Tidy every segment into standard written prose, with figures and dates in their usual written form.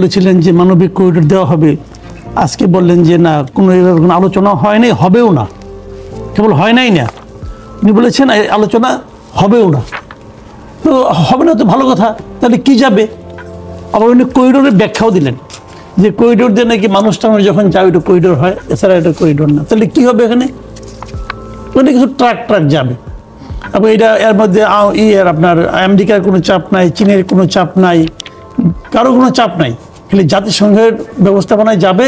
বলেছিলেন যে মানবিক করিডোর দেওয়া হবে, আজকে বললেন যে না, কোনো আলোচনা হয় নাই, হবেও না। কেবল হয় নাই না, উনি বলেছেন আলোচনা হবেও না। তো হবে না তো ভালো কথা, তাহলে কি যাবে? আবার উনি করিডোরের ব্যাখ্যাও দিলেন যে করিডোর দিয়ে নাকি মানুষ টানুষ যখন যায় ওইটা করিডোর হয়, এছাড়া এটা করিডোর না। তাহলে কি হবে এখানে? ওখানে কিছু ট্রাক যাবে। এবং এটা এর মধ্যে আপনার আমেরিকার কোনো চাপ নাই, চীনের কোনো চাপ নাই, কারো কোনো চাপ নাই। খালি জাতিসংঘের ব্যবস্থাপনায় যাবে,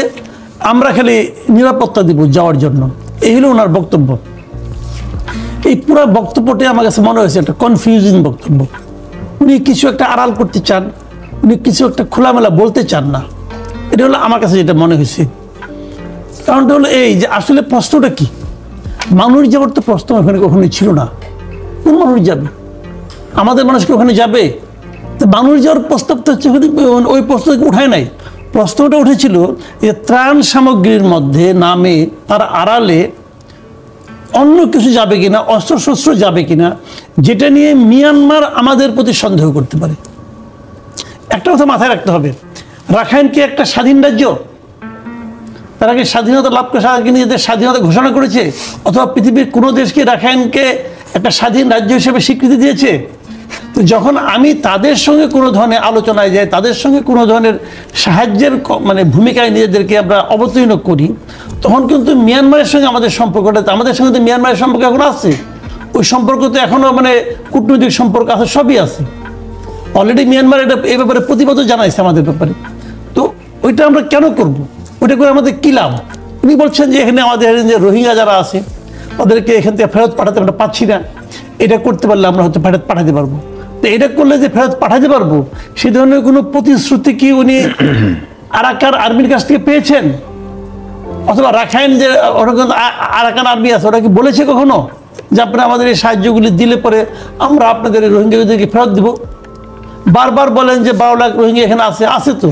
আমরা খালি নিরাপত্তা দিব যাওয়ার জন্য। এই হলো ওনার বক্তব্য। এই পুরো বক্তব্যটি আমার কাছে মনে হয়েছে একটা কনফিউজিং বক্তব্য। উনি কিছু একটা আড়াল করতে চান, উনি কিছু একটা খোলামেলা বলতে চান না। এটা হলো আমার কাছে যেটা মনে হয়েছে। কারণটা হলো এই যে আসলে প্রশ্নটা কি, মানুষ যাওয়ার তো প্রশ্ন ওখানে কখনোই ছিল না। কোন মানুষ যাবে? আমাদের মানুষ কি ওখানে যাবে? তো মানুষ যাওয়ার প্রস্তাবটা হচ্ছে ওই প্রশ্নকে উঠায় নাই। প্রশ্নটা উঠেছিল যে ত্রাণ সামগ্রীর মধ্যে নামে তার আড়ালে অন্য কিছু যাবে কিনা, অস্ত্রশস্ত্র যাবে কিনা, যেটা নিয়ে মিয়ানমার আমাদের প্রতি সন্দেহ করতে পারে। একটা কথা মাথায় রাখতে হবে, রাখাইন কি একটা স্বাধীন রাজ্য? তারা কি স্বাধীনতা লাভ করে নিজেদের স্বাধীনতা ঘোষণা করেছে? অথবা পৃথিবীর কোনো দেশকে রাখাইনকে একটা স্বাধীন রাজ্য হিসেবে স্বীকৃতি দিয়েছে? তো যখন আমি তাদের সঙ্গে কোনো ধরনের আলোচনায় যাই, তাদের সঙ্গে কোনো ধরনের সাহায্যের ভূমিকায় নিজেদেরকে আমরা অবতীর্ণ করি, তখন কিন্তু মিয়ানমারের সঙ্গে আমাদের সম্পর্কটা, আমাদের সঙ্গে তো মিয়ানমারের সম্পর্ক এখন আছে। ওই সম্পর্ক তো এখনও কূটনৈতিক সম্পর্ক আছে, সবই আছে। অলরেডি মিয়ানমার এটা এই ব্যাপারে প্রতিবাদও জানাইছে আমাদের ব্যাপারে। তো ওইটা আমরা কেন করব? ওইটা করে আমাদের কী লাভ? উনি বলছেন যে এখানে আমাদের যে রোহিঙ্গা যারা আছে তাদেরকে এখান থেকে ফেরত পাঠাতে আমরা পাচ্ছি না, এটা করতে পারলে আমরা হয়তো ফেরত পাঠাতে পারবো। তো এটা করলে যে ফেরত পাঠাতে পারবো, সে ধরনের কোনো প্রতিশ্রুতি কি উনি আরাকান আর্মির কাছ থেকে পেয়েছেন? অথবা রাখাইন যে আরাকান আর্মি আছে, ওরা কি বলেছে কখনো যে আপনারা আমাদের এই সাহায্যগুলি দিলে পরে আমরা আপনাদের রোহিঙ্গাদেরকে ফেরত দিব? বারবার বলেন যে 12 লাখ রোহিঙ্গা এখানে আছে, আছে তো,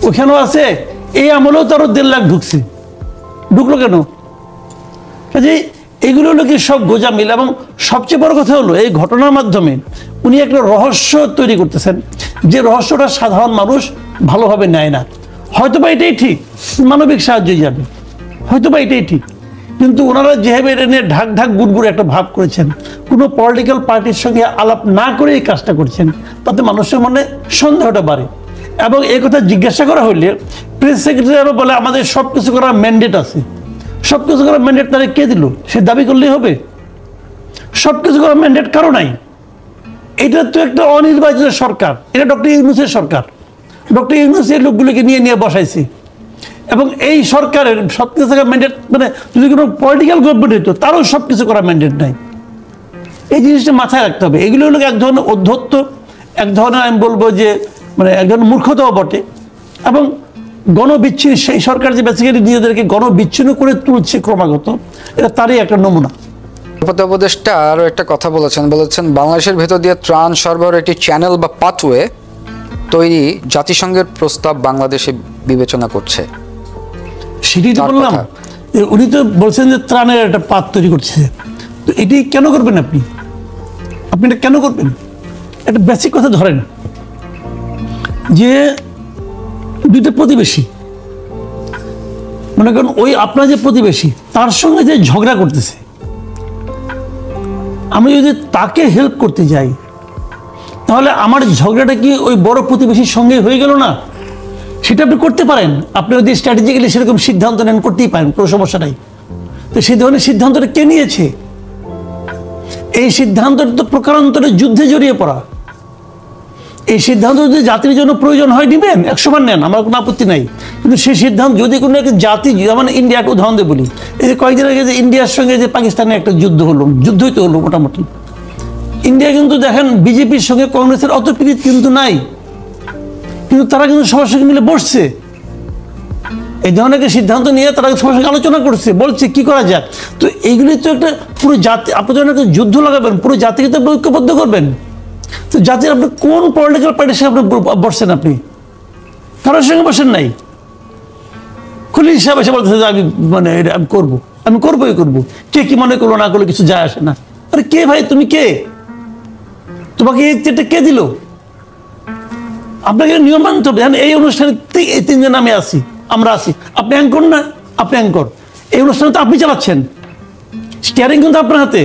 ওখানেও আছে। এই আমলেও তো আরো 1.5 লাখ ঢুকছে, ঢুকলো কেন? কাজে এগুলো হলো কি সব গোজামিল। এবং সবচেয়ে বড় কথা হলো এই ঘটনার মাধ্যমে উনি একটা রহস্য তৈরি করতেছেন, যে রহস্যটা সাধারণ মানুষ ভালোভাবে নেয় না। হয়তোবা এটাই ঠিক, মানবিক সাহায্য যাবে, হয়তোবা এটাই ঠিক। কিন্তু ওনারা যেভাবে এটা নিয়ে ঢাক ঢাক গুড়গুড় একটা ভাব করেছেন, কোনো পলিটিক্যাল পার্টির সঙ্গে আলাপ না করে এই কাজটা করছেন, তাতে মানুষের মনে সন্দেহটা বাড়ে। এবং এই কথা জিজ্ঞাসা করা হইলে প্রেস সেক্রেটারি বলে আমাদের সব কিছু করার ম্যান্ডেট আছে। সব কিছু করার ম্যান্ডেট তারা কে দিল? সে দাবি করলেই হবে? সব কিছু করার ম্যান্ডেট কারো নাই। এটা তো একটা অনির্বাচিত সরকার, এটা ডক্টর ইউনূসের সরকার। ডক্টর ইউনূস এই লোকগুলোকে নিয়ে বসাইছে। এবং এই সরকারের সব কিছু করার ম্যান্ডেট, যদি কোনো পলিটিক্যাল গভর্নমেন্ট হইতো তারও সব কিছু করার ম্যান্ডেট নাই। এই জিনিসটা মাথায় রাখতে হবে। এগুলো হলো এক ধরনের অধ্যত্ব, এক ধরনের আমি বলবো যে এক ধরনের মূর্খতাও বটে। এবং গণবিচ্ছিন্ন, সেই সরকার যে বেসিক্যালি নিজেদেরকে গণবিচ্ছিন্ন করে তুলছে ক্রমাগত, এটা তারই একটা নমুনা। নিরাপত্তা উপদেষ্টা আরও একটা কথা বলেছেন বাংলাদেশের ভেতর দিয়ে ত্রাণ সরবরাহের একটি চ্যানেল বা পাথওয়ে তৈরি জাতিসংঘের প্রস্তাব বাংলাদেশে বিবেচনা করছে। সেটাই তো বললাম, উনি তো বলছেন যে ত্রাণের একটা পাথ তৈরি করছে। তো এটি কেন করবেন আপনি? আপনি এটা কেন করবেন? একটা বেসিক কথা ধরেন যে দুইটা প্রতিবেশী, মনে করেন ওই আপনার যে প্রতিবেশী তার সঙ্গে যে ঝগড়া করতেছে, আমি যদি তাকে হেল্প করতে যাই তাহলে আমার ঝগড়াটা কি ওই বড় প্রতিবেশীর সঙ্গে হয়ে গেল না? সেটা আপনি করতে পারেন। আপনি যদি স্ট্র্যাটেজিক্যালি সেরকম সিদ্ধান্ত নেন, করতেই পারেন, কোনো সমস্যা নাই। তো সেই ধরনের সিদ্ধান্তটা কে নিয়েছে? এই সিদ্ধান্তটা তো প্রকারান্তরে যুদ্ধে জড়িয়ে পড়া। এই সিদ্ধান্ত যদি জাতির জন্য প্রয়োজন হয় নিবেন, 100 বার নেন, আমার কোনো আপত্তি নাই। কিন্তু সেই সিদ্ধান্ত যদি কোনো একটা জাতি, যেমন ইন্ডিয়াকে উদাহরণ দিয়ে বলি, এই যে কয়েকদিন আগে যে ইন্ডিয়ার সঙ্গে যে পাকিস্তানের একটা যুদ্ধ হলো, যুদ্ধই তো হলো মোটামুটি। ইন্ডিয়া কিন্তু দেখেন বিজেপির সঙ্গে কংগ্রেসের অত প্রীতি কিন্তু নাই, কিন্তু তারা কিন্তু সবার সঙ্গে মিলে বসছে। এই ধরনের সিদ্ধান্ত নিয়ে তারা সবার সঙ্গে আলোচনা করছে, বলছে কি করা যায়। তো এইগুলি তো একটা পুরো জাতি, আপনি যখন একটা যুদ্ধ লাগাবেন পুরো জাতিকে তো ঐক্যবদ্ধ করবেন। তো জাতির আপনি কোন পলিটিক্যাল পার্টির সঙ্গে আপনি বসছেন? আপনি কারোর সঙ্গে বসেন নাই। খুলি হিসাবে এসে বলতেছে যে আমি এটা আমি করবো, আমি করবোই করবো, কে কি মনে করলো না করলো কিছু যায় আসে না। আরে কে ভাই, তুমি কে? তোমাকে এই চেটে কে দিল? আপনাকে নিয়ম মানতে হবে। এই অনুষ্ঠানে এই তিনজন আমি আছি, আমরা আছি, আপনি অ্যাঙ্কর না, আপনি অ্যাঙ্কর, এই অনুষ্ঠানে তো আপনি চালাচ্ছেন, স্টিয়ারিং কিন্তু আপনার হাতে,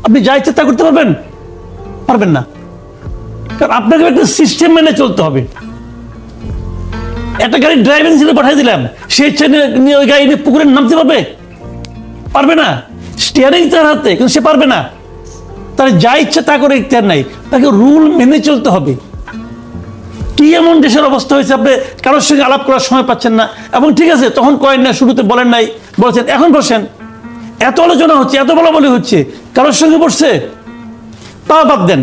আপনি যা ইচ্ছা তা করতে পারবেন? পারবেন না, কারণ আপনাকে একটা সিস্টেম মেনে চলতে হবে। একটা গাড়ি ড্রাইভিং সিটে পাঠিয়ে দিলাম, সে ইচ্ছা নিয়ে ওই গাড়ি নিয়ে পুকুরে নামতে পারবে? পারবে না। স্টিয়ারিং তার হাতে, কিন্তু সে পারবে না, তার যা ইচ্ছা তা করে ইখতিয়ার নাই, তাকে রুল মেনে চলতে হবে। কি এমন দেশের অবস্থা হয়েছে, আপনি কারোর সঙ্গে আলাপ করার সময় পাচ্ছেন না? এবং ঠিক আছে, তখন কয়েন না, শুরুতে বলেন নাই, বলছেন এখন বসেন, এত আলোচনা হচ্ছে, এত বলাবলি হচ্ছে, কারোর সঙ্গে বসছে? তাও বাদ দেন,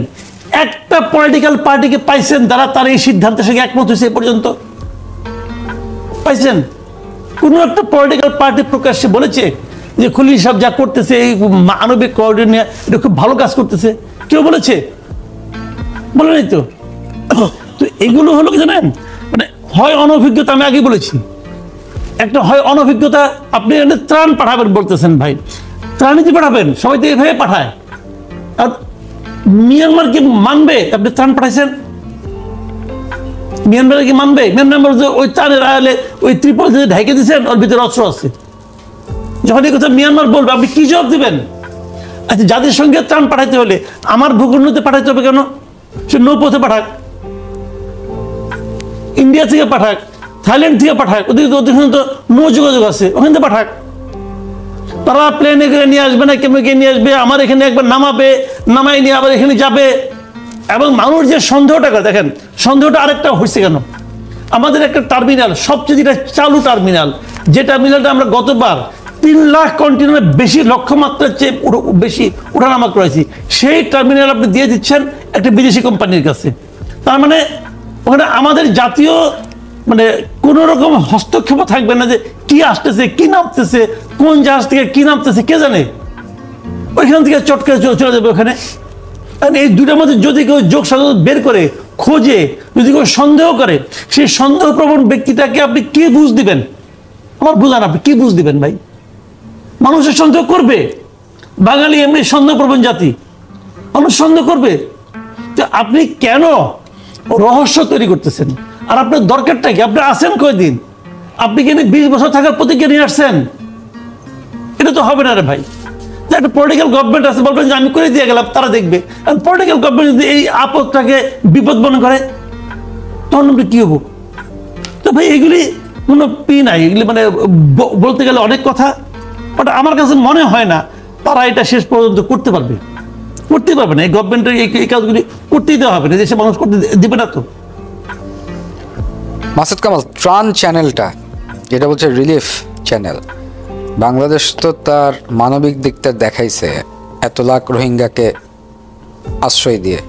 একটা পলিটিক্যাল পার্টিকে পাইছেন যারা তার এই সিদ্ধান্তের সঙ্গে একমত হয়েছে এ পর্যন্ত? পাইছেন? কোন একটা পলিটিক্যাল পার্টি প্রকাশ্যে বলেছে যে খলিল সাহেব যা করতেছে এই মানবিক করিডোর নিয়ে এটা খুব ভালো কাজ করতেছে? কেউ বলেছে? বলে নাই তো। তো এগুলো হলো কি জানেন, মানে হয় অনভিজ্ঞতা, আমি আগে বলেছি, একটা হয় অনভিজ্ঞতা। আপনি ত্রাণ পাঠাবেন বলতেছেন, ভাই ত্রাণ নীতি পাঠাবেন, সবাই তো এভাবে পাঠায়। আর মিয়ানমার কি মানবে আপনি ত্রাণ পাঠাইছেন? মিয়ানমার কি মানবে? মিয়ানমার ওই ত্রাণের আয়ালে ওই ত্রিপল যে ঢাইকে দিচ্ছেন, ওর ভিতরে অস্ত্র আছে। যখন এই কথা মিয়ানমার বলবে, আপনি কি জবাব দিবেন? আচ্ছা, জাতিসংঘে ত্রাণ পাঠাইতে হলে আমার ভূখণ্ডতে পাঠাইতে হবে কেন? সে নৌপথে পাঠাক, ইন্ডিয়া থেকে পাঠাক, থাইল্যান্ড থেকে পাঠাক, ওদিকে তো নৌ যোগাযোগ আছে, ওখান থেকে পাঠাক। তারা প্লেনে করে নিয়ে আসবে না, কেমন নিয়ে আসবে, আমার এখানে একবার নামাবে, নামাই নিয়ে আবার এখানে যাবে। এবং মানুষ যে সন্দেহটা করে, দেখেন সন্দেহটা আরেকটা হয়েছে কেন, আমাদের একটা টার্মিনাল, সবচেয়ে যেটা চালু টার্মিনাল, যে টার্মিনালটা আমরা গতবার 3 লাখ কন্টেনারের বেশি লক্ষ্যমাত্রার চেয়ে বেশি ওঠানামা করেছি, সেই টার্মিনাল আপনি দিয়ে দিচ্ছেন একটা বিদেশি কোম্পানির কাছে। তার মানে ওখানে আমাদের জাতীয় মানে কোন রকম হস্তক্ষেপ থাকবে না, যে কি আসতেছে, কি নামতেছে, কোন জাহাজ থেকে কি নামতেছে কে জানে, ওইখান থেকে চটকে চলে যাবে ওখানে। এই দুটার মধ্যে যদি কেউ যোগ সাজস বের করে খোঁজে, যদি কেউ সন্দেহ করে, সেই সন্দেহপ্রবণ ব্যক্তিটাকে আপনি কি বুঝ দিবেন? আমার বুঝান, আপনি কি বুঝ দিবেন ভাই? মানুষের সন্দেহ করবে, বাঙালি এমনি সন্দেহপ্রবণ জাতি, মানুষ সন্দেহ করবে। তো আপনি কেন রহস্য তৈরি করতেছেন? আর আপনার দরকারটা কি? আপনি আছেন কয়দিন? আপনি কি 20 বছর থাকার প্রতিজ্ঞা নিয়ে আসছেন? এটা তো হবে না রে ভাই। একটা পলিটিক্যাল গভর্নমেন্ট আছে, বলবেন যে আমি করে দিয়ে গেলাম, তারা দেখবে। আর পলিটিক্যাল গভর্নমেন্ট যদি এই আপদটাকে বিপদ মনে করে, তখন আমরা কি হবো? তো ভাই এগুলি কোনো নাই, এগুলি মানে বলতে গেলে অনেক কথা, বাট আমার কাছে মনে হয় না তারা এটা শেষ পর্যন্ত করতে পারবে। করতেই পারবে না, এই গভর্নমেন্টের এই কাজগুলি করতেই দেওয়া হবে না, দেশে মানুষ করতে দিবে না তো। মাসুদ কামাল, ত্রাণ চ্যানেলটা যেটা বলছে রিলিফ চ্যানেল, বাংলাদেশ তো তার মানবিক দিকটা দেখাইছে এত লাখ রোহিঙ্গাকে আশ্রয় দিয়ে।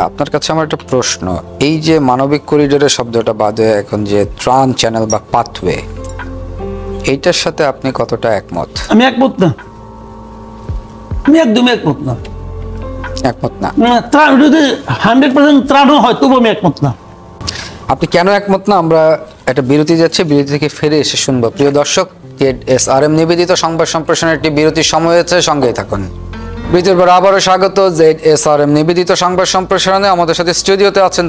আপনার কাছে আমার একটা প্রশ্ন, এই যে মানবিক করিডোরের শব্দটা বাদে এখন যে ত্রাণ চ্যানেল বা পাথওয়ে, এইটার সাথে আপনি কতটা একমত? আমি একমত না, আমি একদমই একমত না। একমত না? ত্রাণ যদি 100% ত্রাণও হয়, তবু আমি একমত না। আপনি কেন একমত না? আমরা একটা বিরতি যাচ্ছে, বিরতি থেকে ফিরে এসে শুনবো। প্রিয় দর্শক, ZSRM নিবেদিত সংবাদ সম্প্রসারণের একটি বিরতির সময় হয়েছে, সঙ্গেই থাকুন। বিরতির পর আবারও স্বাগত ZSRM নিবেদিত সংবাদ সম্প্রসারণে। আমাদের সাথে স্টুডিওতে আছেন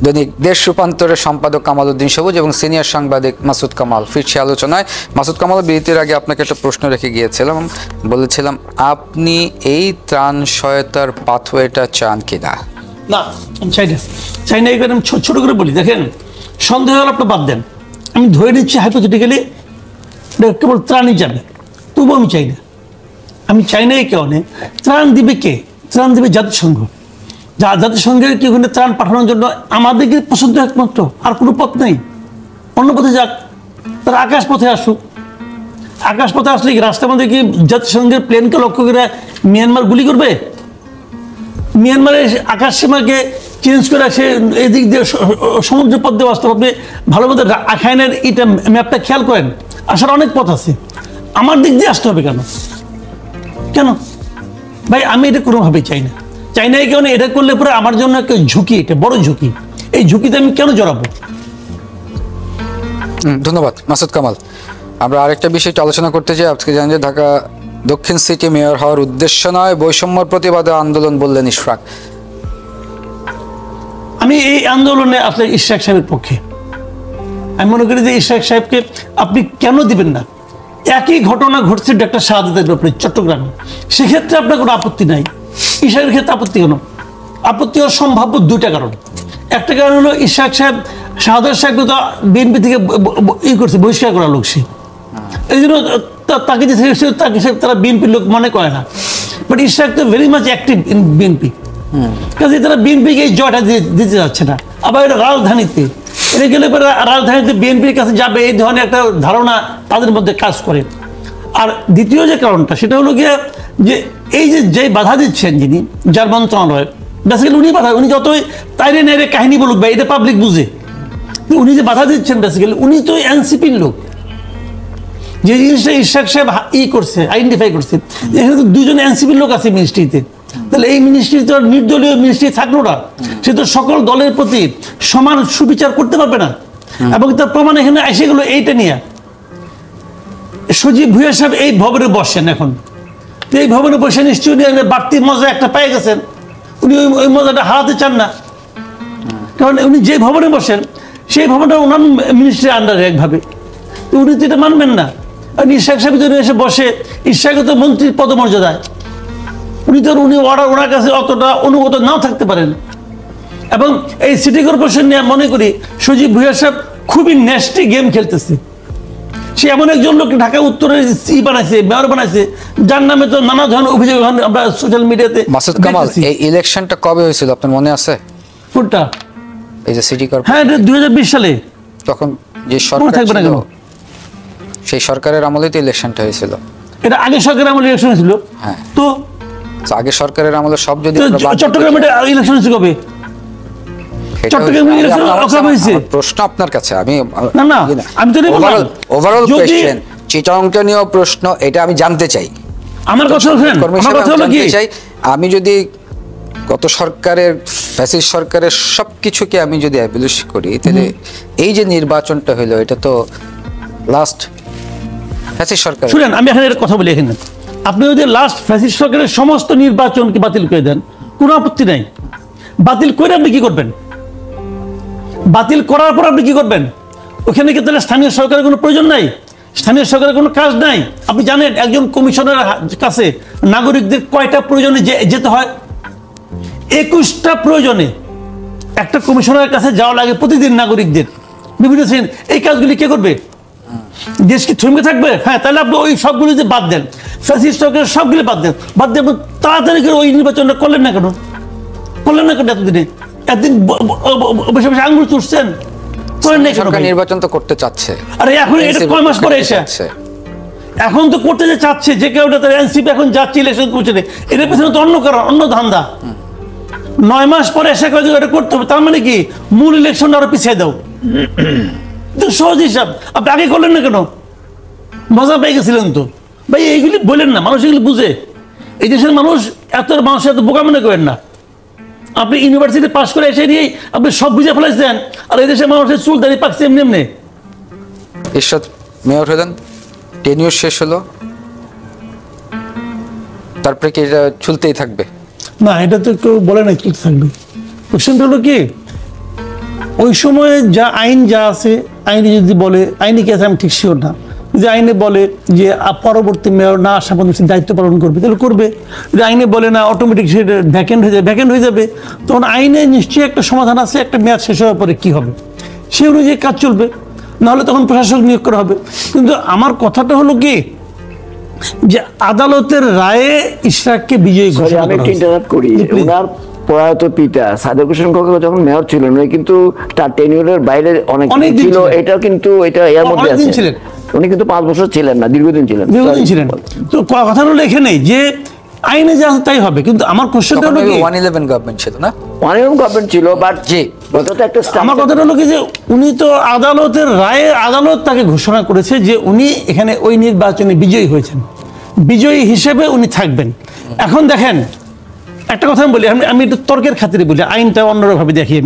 দৈনিক দেশ রূপান্তরের সম্পাদক কামাল উদ্দিন সবুজ এবং সিনিয়র সাংবাদিক মাসুদ কামাল। ফিরছি আলোচনায়। মাসুদ কামাল, বিরতির আগে আপনাকে একটা প্রশ্ন রেখে গিয়েছিলাম, বলেছিলাম আপনি এই ত্রাণ সহায়তার পাথওয়েটা চান কিনা? না, আমি চাই না, চাই না। এখানে আমি ছোট করে বলি, দেখেন সন্দেহ হলে আপনি বাদ দেন, আমি ধরে নিচ্ছি হাইপোথেটিক্যালি কেবল ত্রাণই যাবে, তবু আমি চাই না। আমি চাই না এই কারণে, ত্রাণ দিবে কে? ত্রাণ দিবে জাতিসংঘ। জাতিসংঘের কি ওখানে ত্রাণ পাঠানোর জন্য আমাদেরকে পছন্দ একমাত্র, আর কোনো পথ নেই। অন্য পথে যাক, তারা আকাশ পথে আসুক। আকাশ পথে আসলে কি রাস্তার মধ্যে কি জাতিসংঘের প্লেনকে লক্ষ্য করে মিয়ানমার গুলি করবে? মিয়ানমারের আকাশ সীমাকে চেঞ্জ করে সে এদিক দিয়ে সমুদ্র পথ দিয়ে আসতে হবে। ভালো মতো রাখাইনের এটা ম্যাপটা খেয়াল করেন, আসার অনেক পথ আছে। আমার দিক দিয়ে আসতে হবে কেন? কেন ভাই? আমি এটা কোনোভাবেই চাই না। চাই না এই কারণে, এটা করলে পরে আমার জন্য একটা ঝুঁকি, এটা বড় ঝুঁকি। এই ঝুঁকিতে আমি কেন জড়াবো? ধন্যবাদ মাসুদ কামাল। আমরা আরেকটা বিষয়টা আলোচনা করতে চাই। আজকে জানেন যে ঢাকা দক্ষিণ সিটি মেয়র হওয়ার উদ্দেশ্য নয়, বৈষম্যর প্রতিবাদে আন্দোলন বললেন ইশরাক। আমি এই আন্দোলনে আসলে ইশরাক সাহেবের পক্ষে। আমি মনে করি যে ইশরাক সাহেবকে আপনি কেন দিবেন না? একই ঘটনা ঘটছে ডক্টর শাহাদাতের ব্যাপারে চট্টগ্রামে, সেক্ষেত্রে আপনার কোনো আপত্তি নাই। ইশরাকের ক্ষেত্রে আপত্তি কেন? আপত্তি হওয়ার সম্ভাব্য দুইটা কারণ। একটা কারণ হলো ইশরাক সাহেব শাহাদাত সাহেবকে তো বিএনপি থেকে করছে, বহিষ্কার করা লোক সে, এই জন্য তাকে যে তাকে তারা বিএনপির লোক মনে করে না। বাট ইশরাক তো very much active in BNP, কাজে তারা বিএনপিকে এই জয়টা দিতে যাচ্ছে না। আবার এটা রাজধানীতে, এটা গেলে পরে রাজধানীতে বিএনপির কাছে যাবে, এই ধরনের একটা ধারণা তাদের মধ্যে কাজ করে। আর দ্বিতীয় যে কারণটা সেটা হলো গিয়ে যে এই যে বাধা দিচ্ছেন যিনি, যার মন্ত্রণালয়, বেসিক্যালি উনি বাধা, উনি যতই তাইরে নেড়ে কাহিনী বলুক বা এটা পাবলিক বুঝে, উনি যে বাধা দিচ্ছেন বেসিক্যালি উনি তো এনসিপির লোক। যে জিনিসটা ইশরাক সাহেব করছে, আইডেন্টিফাই করছে, এখানে তো দুজন এনসিপির লোক আছে মিনিস্ট্রিতে, তাহলে এই মিনিস্ট্রি তো নির্দলীয় মিনিস্ট্রি থাকলো না, সে তো সকল দলের প্রতি সমান সুবিচার করতে পারবে না। এবং তার প্রমাণ এখানে এসে গেলো এইটা নিয়ে। সজীব ভুঁইয়া সাহেব এই ভবনে বসেন এখন, তো এই ভবনে বসে নিশ্চয়ই বাড়তি মজা একটা পেয়ে গেছেন, উনি ওই মজাটা হারাতে চান না। কারণ উনি যে ভবনে বসেন সেই ভবনটা ওনার মিনিস্ট্রির আন্ডারে একভাবে, তো উনি তো এটা মানবেন না। আর ইশরাক সাহেব যদি এসে বসে, ইশরাক তো মন্ত্রীর পদমর্যাদায়, উনি ওনার কাছে অতটা অনুগত নাও থাকতে পারেন। এবং এই সিটি কর্পোরেশন নিয়ে মনে করি সজীব ভুঁইয়া সাহেব খুবই নেস্টি গেম খেলতেছে। সে এমন একজন লোক ঢাকা উত্তরের বানাইছে, মেয়র বানাইছে, যার নামে তো নানা ধরনের অভিযোগ আমরা সোশ্যাল মিডিয়াতে। মাসুদ কামাল, এই ইলেকশনটা কবে হয়েছিল আপনার মনে আছে? কোনটা? এই যে সিটি কর্পোরেশন। হ্যাঁ, 2020 সালে। তখন যে সরকার ছিল সেই সরকারের আমলেই তো ইলেকশনটা হয়েছিল। এটা আগে সরকারের আমলে ইলেকশন হয়েছিল। হ্যাঁ, তো আগে সরকারের আমলে সব যদি চট্টগ্রামে ইলেকশন হয়েছে কবে? চট্টগ্রামে ইলেকশন কবে হয়েছে? প্রশ্ন আপনার কাছে, আমি না আমি তো ওভারঅল কোশ্চেন, চিটাংটা নিয়ে প্রশ্ন, এটা আমি জানতে চাই। আমার কথা হলো কি, আমি যদি গত সরকারের ফ্যাসিস্ট সরকারের সবকিছুকে আমি যদি অ্যাবলিশ করি, তাহলে এই যে নির্বাচনটা হলো এটা তো লাস্ট ফ্যাসিস্ট সরকার। শুনেন, আমি এখানে কথা বলি, এখানে আপনি যদি লাস্ট ফ্যাসিস্ট সরকারের সমস্ত নির্বাচনকে বাতিল করে দেন, কোনো আপত্তি নাই। বাতিল করে আপনি কি করবেন? বাতিল করার পর আপনি কি করবেন? ওখানে কি তাহলে স্থানীয় সরকারের কোনো প্রয়োজন নাই? স্থানীয় সরকারের কোনো কাজ নাই? আপনি জানেন একজন কমিশনারের কাছে নাগরিকদের কয়টা প্রয়োজনে যেতে হয়? 21টা প্রয়োজনে একটা কমিশনারের কাছে যাওয়া লাগে প্রতিদিন নাগরিকদের বিভিন্ন শ্রেণী। এই কাজগুলি কে করবে? দেশ কি থমকে থাকবে? হ্যাঁ, তাহলে আপনি ওই সবগুলি যে বাদ দেন, ফ্যাসিস্ট সরকারের সবগুলি বাদ দেন, বাদ দিয়ে তাড়াতাড়ি করে ওই নির্বাচনটা করলেন না কেন? এতদিনে একদিন বসে বসে আঙুল চুষছেন, করেন না কেন? নির্বাচন তো করতে চাচ্ছে। আরে এখন এটা কয় মাস পরে এসে এখন তো করতে যে চাচ্ছে যে কেউ, এনসিপি এখন যাচ্ছে ইলেকশন করছে, এটার পেছনে তো অন্য কারণ, অন্য ধান্দা। 9 মাস পরে এসে এটা করতে হবে, তার মানে কি মূল ইলেকশনটা আরো পিছিয়ে দাও। সহজ হিসাব। আপনি আগে করলেন না কেন? মজা পেয়ে গেছিলেন তো ভাই। এইগুলি বলেন না, মানুষ এগুলি বুঝে। এই দেশের মানুষ এত বোকা মনে করেন না। আপনি ইউনিভার্সিটি পাস করে এসে নিয়েই আপনি সব বুঝে ফেলাইছেন, আর এই দেশের মানুষের চুল দাঁড়িয়ে পাকছে এমনি এমনি। ঈশ্বর মেয়র হলেন, টেনিউর শেষ হলো, তারপরে কি এটা চলতেই থাকবে? না, এটা তো কেউ বলে না চলতে থাকবে। কোশ্চেনটা হলো কি, ওই সময়ে যা আইন যা আছে, আইনে যদি বলে, আইনে কি আছে আমি ঠিক শিওর না, যে আইনে বলে যে পরবর্তী মেয়র না আসা পর্যন্ত দায়িত্ব পালন করবে, তাহলে করবে। যদি আইনে বলে না, অটোমেটিক সেটা ভ্যাকেন্ট হয়ে যাবে, তখন আইনে নিশ্চয়ই একটা সমাধান আছে। একটা মেয়াদ শেষ হওয়ার পরে কি হবে সেই অনুযায়ী কাজ চলবে, নাহলে তখন প্রশাসক নিয়োগ করা হবে। কিন্তু আমার কথাটা হলো কি, যে আদালতের রায়ে ইশরাককে বিজয়ী ঘোষণা করা হয়েছে। প্রয়াত পিতা সাদেক হোসেন খোকা যখন মেয়র ছিলেন, উনি কিন্তু তার টেনিউরের বাইরে অনেক ছিল, এটা কিন্তু এটা এর মধ্যে আছে। উনি কিন্তু 5 বছর ছিলেন না, দীর্ঘদিন ছিলেন। তো কথা হলো এখানে যে আইনে যা তাই হবে। কিন্তু আমার কোশ্চেনটা হলো কি, 111 গভর্নমেন্ট ছিল না? 111 গভর্নমেন্ট ছিল, বাট জি আমার কথাটা হলো কি, যে উনি তো আদালতের রায়ে, আদালত তাকে ঘোষণা করেছে যে উনি এখানে ওই নির্বাচনে বিজয়ী হয়েছেন, বিজয়ী হিসেবে উনি থাকবেন। এখন দেখেন, একটা কথা আমি বলি, আমি একটু তর্কের খাতিরে বলি, আইনটা অন্যভাবে দেখি।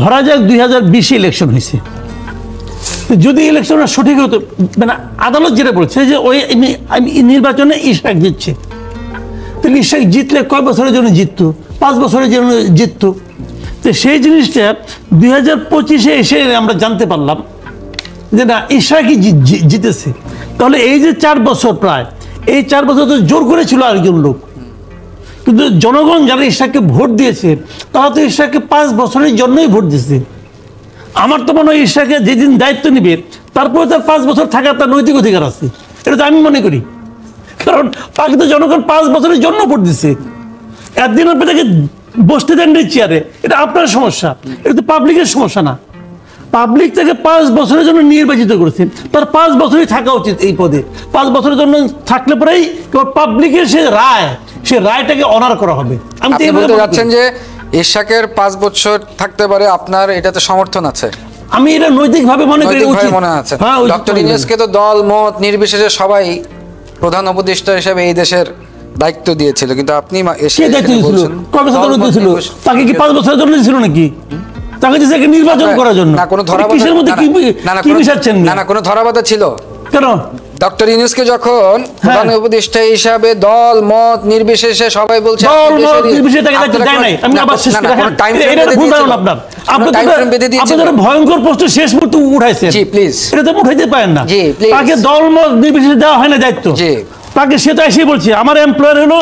ধরা যাক 2020 ইলেকশন হয়েছে, যদি ইলেকশনটা সঠিক হতো, মানে আদালত যেটা বলছে যে ওই নির্বাচনে ইশরাক জিতছে, তাহলে ইশরাক জিতলে কয় বছরের জন্য জিততো? 5 বছরের জন্য জিততো। তো সেই জিনিসটা 2025-এ এসে আমরা জানতে পারলাম যে না ইশরাকই জিতেছে। তাহলে এই যে 4 বছর প্রায়, এই 4 বছর তো জোর করেছিল আরেকজন লোক, কিন্তু জনগণ যারা ইশরাককে ভোট দিয়েছে তারা তো ইশরাককে 5 বছরের জন্যই ভোট দিয়েছে। আমার তো মনে হয় ইশরাককে যেদিন দায়িত্ব নিবে তারপরে তার 5 বছর থাকার তার নৈতিক অধিকার আছে, এটা তো আমি মনে করি। কারণ তাকে তো জনগণ 5 বছরের জন্য ভোট দিচ্ছে, একদিন আপনি তাকে বসতে দেন চেয়ারে, এটা আপনার সমস্যা, এটা তো পাবলিকের সমস্যা না। পাবলিক তাকে 5 বছরের জন্য নির্বাচিত করেছে, তার 5 বছরই থাকা উচিত এই পদে। 5 বছরের জন্য থাকলে পরেই পাবলিকের সে রায়, সে রায়টাকে অনার করা হবে। আমি তো আপনি এইভাবে বলতে মনে যাচ্ছেন করি। যে ইশরাকের 5 বছর থাকতে পারে, আপনার এটাতে সমর্থন আছে? আমি এটা নৈতিকভাবে মনে করি নৈতিকভাবে উচিত। মনে আছে। হ্যাঁ, উচিত ডক্টর মনে করি। ইউনূসকে তো দল মত নির্বিশেষে সবাই প্রধান উপদেষ্টা হিসেবে এই দেশের দায়িত্ব দিয়েছিল, কিন্তু আপনি এসে কে দায়িত্ব এখানে দিয়েছিল? বলছেন কবে দল দায়িত্ব মত দিয়েছিল? নির্বিশেষে- তাকে কি 5 বছরের জন্য দিয়েছিল নাকি? তাকে দিয়েছে একে নির্বাচন করার জন্য। না কোনো এটা ধরাবাধা, কিসের মধ্যে কি কি মিশাচ্ছেন? না না কোনো ধরাবাধা ছিল? কেন? ডক্টর ইউনূসকে যখন প্রধান উপদেষ্টা হিসাবে দল মত নির্বিশেষে সবাই বলছে দল আপনি মত দেশেরই- নির্বিশেষে তাকে আপনারা দেয় কোনো- নাই। আমি না, আবার শেষ না, করে না, কোনো রাখেন। time frame এটা বেঁধে ভুল ধারণা দিয়েছিল। আপনার। কোনো আপনি time frame বেঁধে দিয়েছিল। আপনাদের ভয়ঙ্কর প্রশ্ন শেষ মুহূর্তে উঠাইছেন। জি, please। এটা তো উঠাইতে পারেন না। জি, please। তাকে দল মত নির্বিশেষে দেওয়া হয় না দায়িত্ব। জি। তাকে সে তো এসেই বলছে আমার এমপ্লয়ার হলো